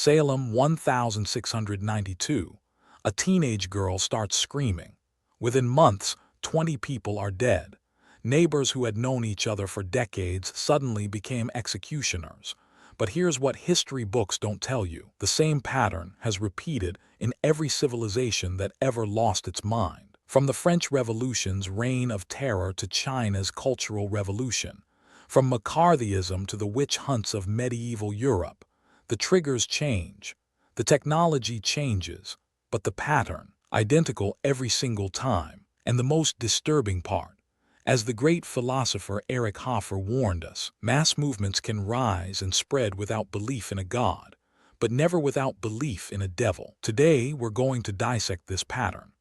Salem 1692. A teenage girl starts screaming. Within months, 20 people are dead. Neighbors who had known each other for decades suddenly became executioners. But here's what history books don't tell you. The same pattern has repeated in every civilization that ever lost its mind. From the French Revolution's reign of terror to China's Cultural Revolution, from McCarthyism to the witch hunts of medieval Europe, the triggers change, the technology changes, but the pattern, identical every single time. And the most disturbing part, as the great philosopher Eric Hoffer warned us, mass movements can rise and spread without belief in a god, but never without belief in a devil. Today, we're going to dissect this pattern,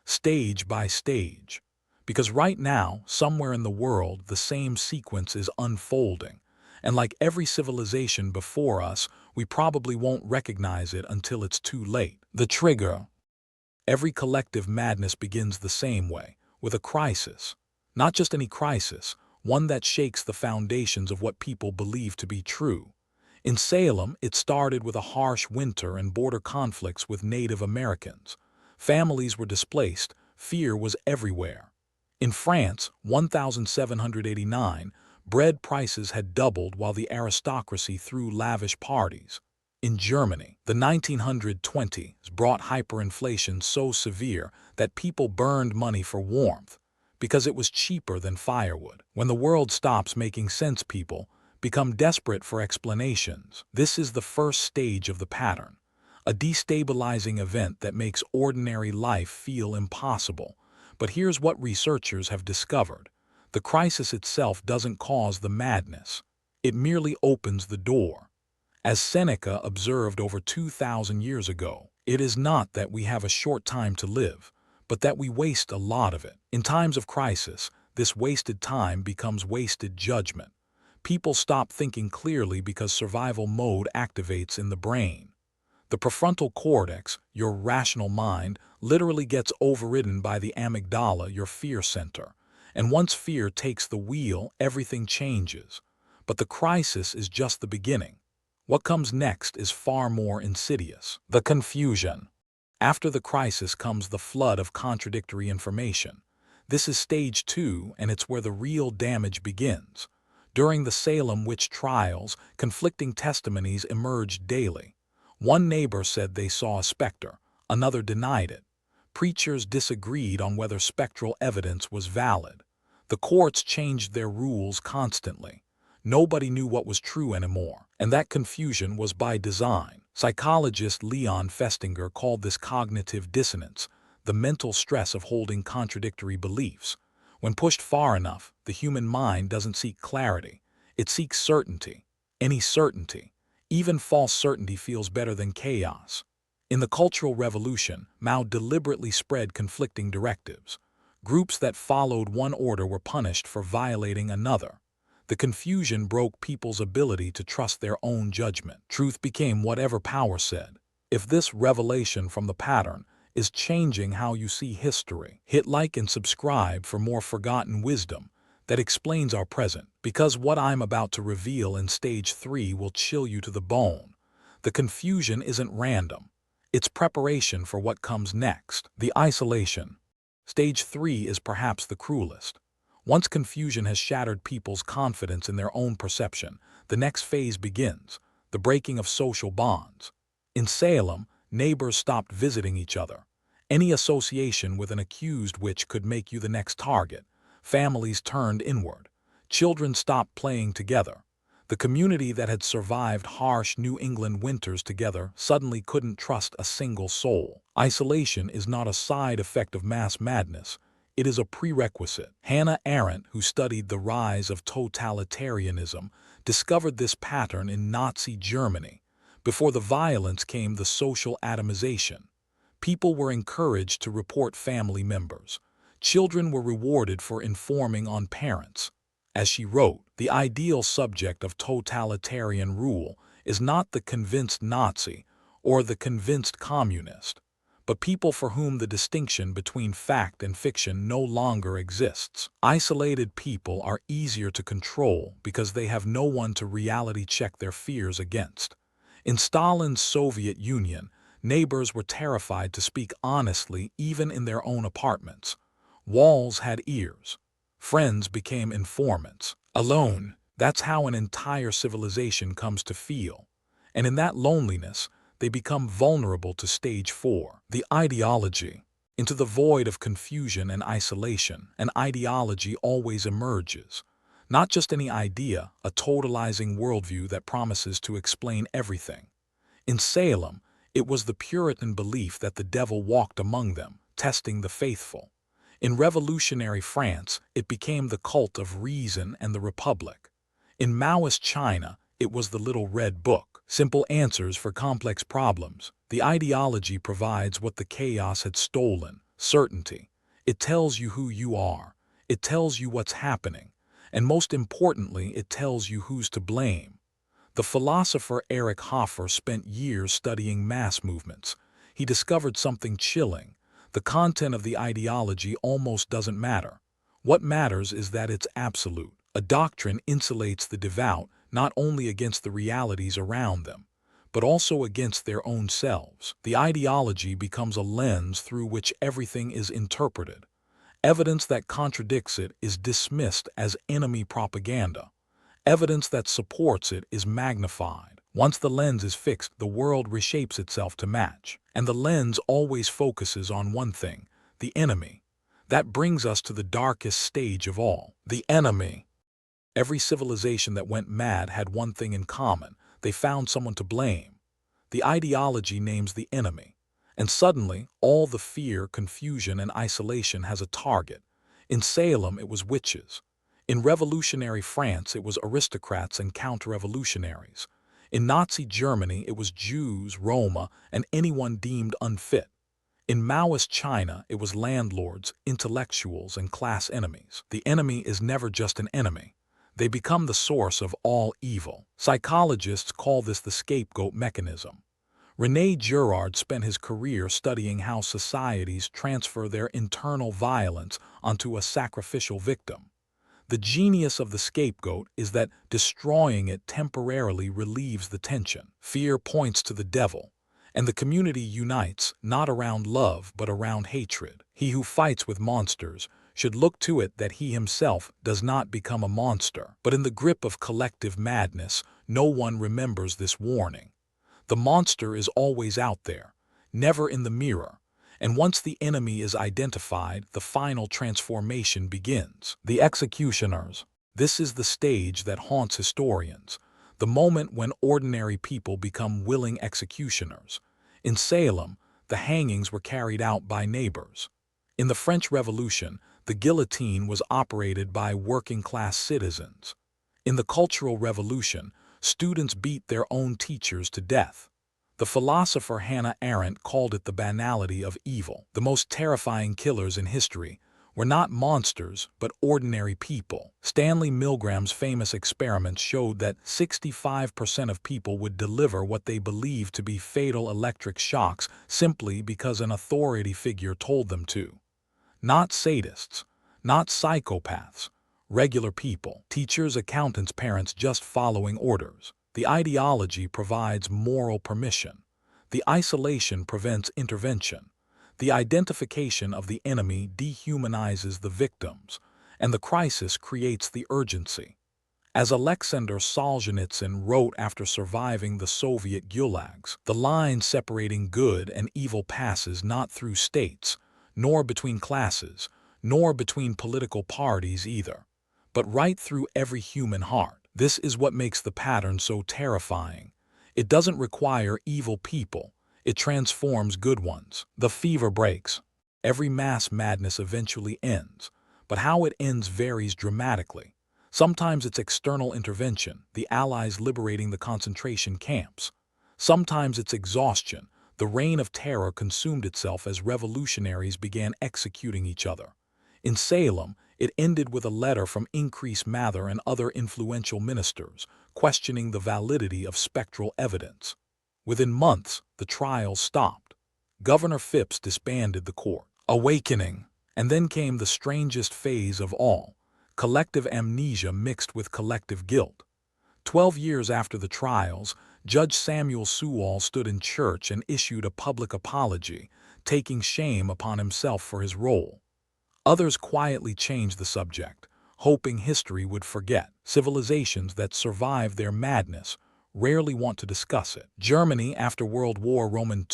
stage by stage, because right now, somewhere in the world, the same sequence is unfolding, and like every civilization before us, we probably won't recognize it until it's too late. The trigger. Every collective madness begins the same way, with a crisis. Not just any crisis, one that shakes the foundations of what people believe to be true. In Salem, it started with a harsh winter and border conflicts with Native Americans. Families were displaced, fear was everywhere. In France, 1789, bread prices had doubled while the aristocracy threw lavish parties. In Germany, the 1920s brought hyperinflation so severe that people burned money for warmth because it was cheaper than firewood. When the world stops making sense, people become desperate for explanations. This is the first stage of the pattern, a destabilizing event that makes ordinary life feel impossible. But here's what researchers have discovered. The crisis itself doesn't cause the madness. It merely opens the door. As Seneca observed over 2,000 years ago, it is not that we have a short time to live, but that we waste a lot of it. In times of crisis, this wasted time becomes wasted judgment. People stop thinking clearly because survival mode activates in the brain. The prefrontal cortex, your rational mind, literally gets overridden by the amygdala, your fear center. And once fear takes the wheel, everything changes. But the crisis is just the beginning. What comes next is far more insidious. The confusion. After the crisis comes the flood of contradictory information. This is stage 2, and it's where the real damage begins. During the Salem witch trials, conflicting testimonies emerged daily. One neighbor said they saw a specter, another denied it. Preachers disagreed on whether spectral evidence was valid. The courts changed their rules constantly. Nobody knew what was true anymore, and that confusion was by design. Psychologist Leon Festinger called this cognitive dissonance, the mental stress of holding contradictory beliefs. When pushed far enough, the human mind doesn't seek clarity. It seeks certainty. Any certainty, even false certainty, feels better than chaos. In the Cultural Revolution, Mao deliberately spread conflicting directives. Groups that followed one order were punished for violating another. The confusion broke people's ability to trust their own judgment. Truth became whatever power said. If this revelation from the pattern is changing how you see history, hit like and subscribe for more forgotten wisdom that explains our present, because what I'm about to reveal in stage 3 will chill you to the bone. The confusion isn't random. It's preparation for what comes next. The isolation. Stage 3 is perhaps the cruelest. Once confusion has shattered people's confidence in their own perception, the next phase begins, the breaking of social bonds. In Salem, neighbors stopped visiting each other. Any association with an accused witch could make you the next target. Families turned inward. Children stopped playing together. The community that had survived harsh New England winters together suddenly couldn't trust a single soul. Isolation is not a side effect of mass madness. It is a prerequisite. Hannah Arendt, who studied the rise of totalitarianism, discovered this pattern in Nazi Germany. Before the violence came the social atomization. People were encouraged to report family members. Children were rewarded for informing on parents. As she wrote, the ideal subject of totalitarian rule is not the convinced Nazi or the convinced communist, but people for whom the distinction between fact and fiction no longer exists. Isolated people are easier to control because they have no one to reality check their fears against. In Stalin's Soviet Union, neighbors were terrified to speak honestly even in their own apartments. Walls had ears. Friends became informants. Alone, that's how an entire civilization comes to feel. And in that loneliness, they become vulnerable to stage 4, the ideology. Into the void of confusion and isolation, an ideology always emerges. Not just any idea, a totalizing worldview that promises to explain everything. In Salem, it was the Puritan belief that the devil walked among them, testing the faithful. In revolutionary France, it became the cult of reason and the republic. In Maoist China, it was the little red book, simple answers for complex problems. The ideology provides what the chaos had stolen, certainty. It tells you who you are. It tells you what's happening. And most importantly, it tells you who's to blame. The philosopher Eric Hoffer spent years studying mass movements. He discovered something chilling. The content of the ideology almost doesn't matter. What matters is that it's absolute. A doctrine insulates the devout not only against the realities around them, but also against their own selves. The ideology becomes a lens through which everything is interpreted. Evidence that contradicts it is dismissed as enemy propaganda. Evidence that supports it is magnified. Once the lens is fixed, the world reshapes itself to match. And the lens always focuses on one thing, the enemy. That brings us to the darkest stage of all, the enemy. Every civilization that went mad had one thing in common. They found someone to blame. The ideology names the enemy. And suddenly, all the fear, confusion, and isolation has a target. In Salem, it was witches. In revolutionary France, it was aristocrats and counter-revolutionaries. In Nazi Germany, it was Jews, Roma, and anyone deemed unfit. In Maoist China, it was landlords, intellectuals, and class enemies. The enemy is never just an enemy. They become the source of all evil. Psychologists call this the scapegoat mechanism. René Girard spent his career studying how societies transfer their internal violence onto a sacrificial victim. The genius of the scapegoat is that destroying it temporarily relieves the tension. Fear points to the devil, and the community unites not around love but around hatred. He who fights with monsters should look to it that he himself does not become a monster. But in the grip of collective madness, no one remembers this warning. The monster is always out there, never in the mirror. And once the enemy is identified, the final transformation begins. The executioners. This is the stage that haunts historians, the moment when ordinary people become willing executioners. In Salem, the hangings were carried out by neighbors. In the French Revolution, the guillotine was operated by working-class citizens. In the Cultural Revolution, students beat their own teachers to death. The philosopher Hannah Arendt called it the banality of evil. The most terrifying killers in history were not monsters, but ordinary people. Stanley Milgram's famous experiments showed that 65% of people would deliver what they believed to be fatal electric shocks simply because an authority figure told them to. Not sadists, not psychopaths, regular people, teachers, accountants, parents just following orders. The ideology provides moral permission. The isolation prevents intervention. The identification of the enemy dehumanizes the victims, and the crisis creates the urgency. As Alexander Solzhenitsyn wrote after surviving the Soviet gulags, the line separating good and evil passes not through states, nor between classes, nor between political parties either, but right through every human heart. This is what makes the pattern so terrifying. It doesn't require evil people. It transforms good ones. The fever breaks. Every mass madness eventually ends, but how it ends varies dramatically. Sometimes it's external intervention, the Allies liberating the concentration camps. Sometimes it's exhaustion. The reign of terror consumed itself as revolutionaries began executing each other. In Salem, it ended with a letter from Increase Mather and other influential ministers, questioning the validity of spectral evidence. Within months, the trials stopped. Governor Phipps disbanded the court. Awakening. And then came the strangest phase of all, collective amnesia mixed with collective guilt. 12 years after the trials, Judge Samuel Sewall stood in church and issued a public apology, taking shame upon himself for his role. Others quietly changed the subject, hoping history would forget. Civilizations that survive their madness rarely want to discuss it. Germany, after World War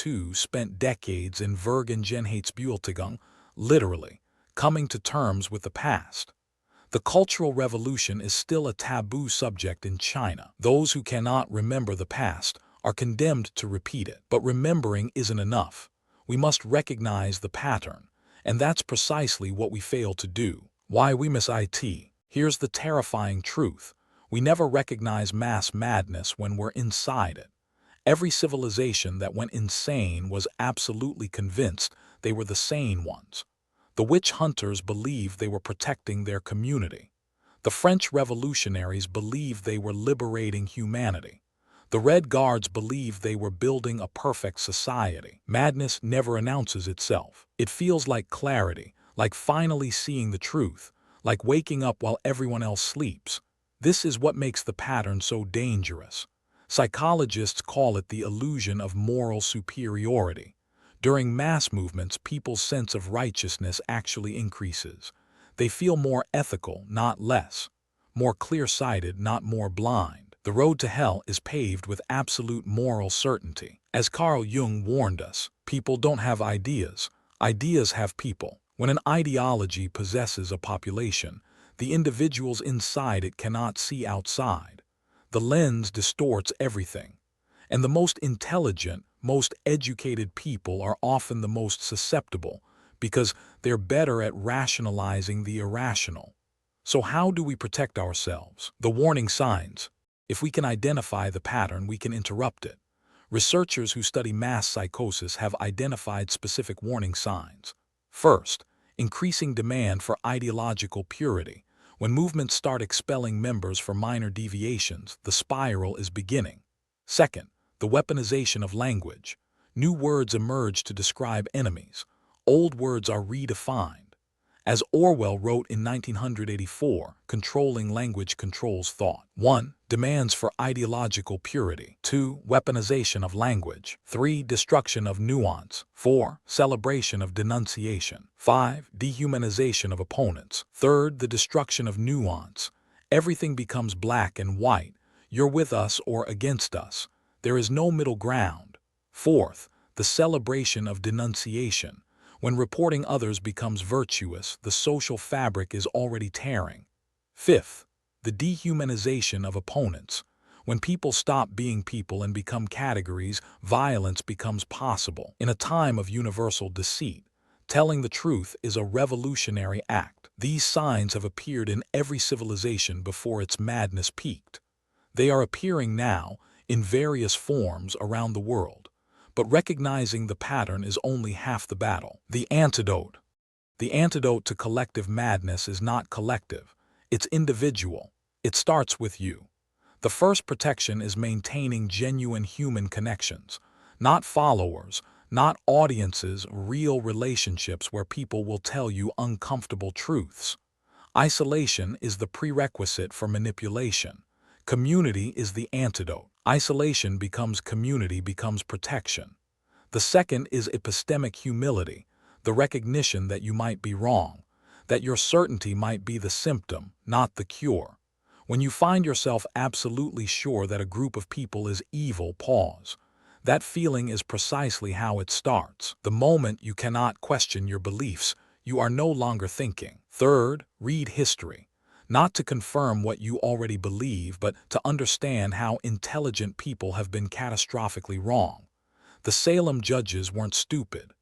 II, spent decades in Vergangenheitsbewältigung, literally, coming to terms with the past. The Cultural Revolution is still a taboo subject in China. Those who cannot remember the past are condemned to repeat it. But remembering isn't enough. We must recognize the pattern, and that's precisely what we fail to do. Why we miss it? Here's the terrifying truth. We never recognize mass madness when we're inside it. Every civilization that went insane was absolutely convinced they were the sane ones. The witch hunters believed they were protecting their community. The French revolutionaries believed they were liberating humanity. The Red Guards believed they were building a perfect society. Madness never announces itself. It feels like clarity, like finally seeing the truth, like waking up while everyone else sleeps. This is what makes the pattern so dangerous. Psychologists call it the illusion of moral superiority. During mass movements, people's sense of righteousness actually increases. They feel more ethical, not less. More clear-sighted, not more blind. The road to hell is paved with absolute moral certainty. As Carl Jung warned us, people don't have ideas. Ideas have people. When an ideology possesses a population, the individuals inside it cannot see outside. The lens distorts everything. And the most intelligent, most educated people are often the most susceptible because they're better at rationalizing the irrational. So how do we protect ourselves? The warning signs. If we can identify the pattern, we can interrupt it. Researchers who study mass psychosis have identified specific warning signs. First, increasing demand for ideological purity. When movements start expelling members for minor deviations, the spiral is beginning. Second, the weaponization of language. New words emerge to describe enemies. Old words are redefined. As Orwell wrote in 1984, controlling language controls thought. 1. Demands for ideological purity. 2. Weaponization of language. 3. Destruction of nuance. 4. Celebration of denunciation. 5. Dehumanization of opponents. Third, the destruction of nuance. Everything becomes black and white. You're with us or against us. There is no middle ground. Fourth, the celebration of denunciation. When reporting others becomes virtuous, the social fabric is already tearing. Fifth, the dehumanization of opponents. When people stop being people and become categories, violence becomes possible. In a time of universal deceit, telling the truth is a revolutionary act. These signs have appeared in every civilization before its madness peaked. They are appearing now in various forms around the world. But recognizing the pattern is only half the battle. The antidote. The antidote to collective madness is not collective. It's individual. It starts with you. The first protection is maintaining genuine human connections. Not followers, not audiences, real relationships where people will tell you uncomfortable truths. Isolation is the prerequisite for manipulation. Community is the antidote. Isolation becomes community, becomes protection. The second is epistemic humility, the recognition that you might be wrong, that your certainty might be the symptom, not the cure. When you find yourself absolutely sure that a group of people is evil, pause. That feeling is precisely how it starts. The moment you cannot question your beliefs, you are no longer thinking. Third, read history. Not to confirm what you already believe, but to understand how intelligent people have been catastrophically wrong. The Salem judges weren't stupid.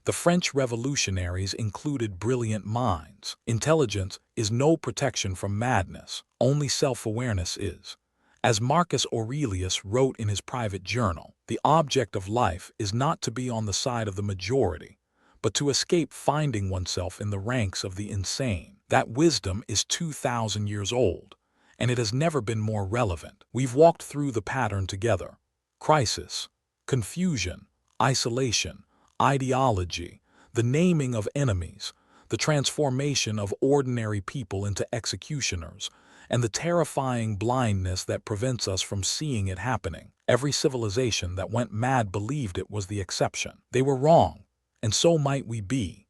The French revolutionaries included brilliant minds. Intelligence is no protection from madness, only self-awareness is. As Marcus Aurelius wrote in his private journal, the object of life is not to be on the side of the majority, but to escape finding oneself in the ranks of the insane. That wisdom is 2,000 years old, and it has never been more relevant. We've walked through the pattern together. Crisis, confusion, isolation, ideology, the naming of enemies, the transformation of ordinary people into executioners, and the terrifying blindness that prevents us from seeing it happening. Every civilization that went mad believed it was the exception. They were wrong, and so might we be.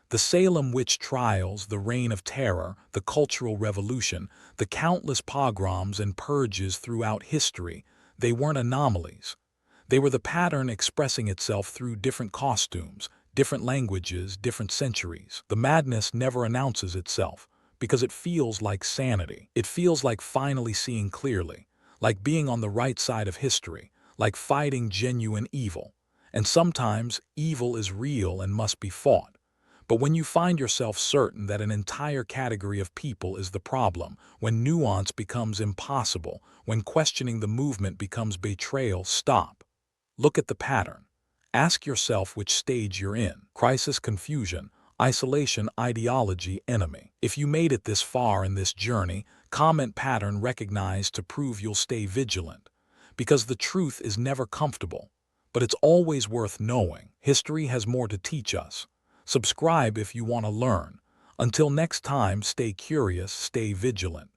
The Salem witch trials, the Reign of Terror, the Cultural Revolution, the countless pogroms and purges throughout history, they weren't anomalies. They were the pattern expressing itself through different costumes, different languages, different centuries. The madness never announces itself, because it feels like sanity. It feels like finally seeing clearly, like being on the right side of history, like fighting genuine evil. And sometimes evil is real and must be fought. But when you find yourself certain that an entire category of people is the problem, when nuance becomes impossible, when questioning the movement becomes betrayal, stop. Look at the pattern. Ask yourself which stage you're in. Crisis, confusion, isolation, ideology, enemy. If you made it this far in this journey, comment pattern recognized to prove you'll stay vigilant. Because the truth is never comfortable, but it's always worth knowing. History has more to teach us. Subscribe if you want to learn. Until next time, stay curious, stay vigilant.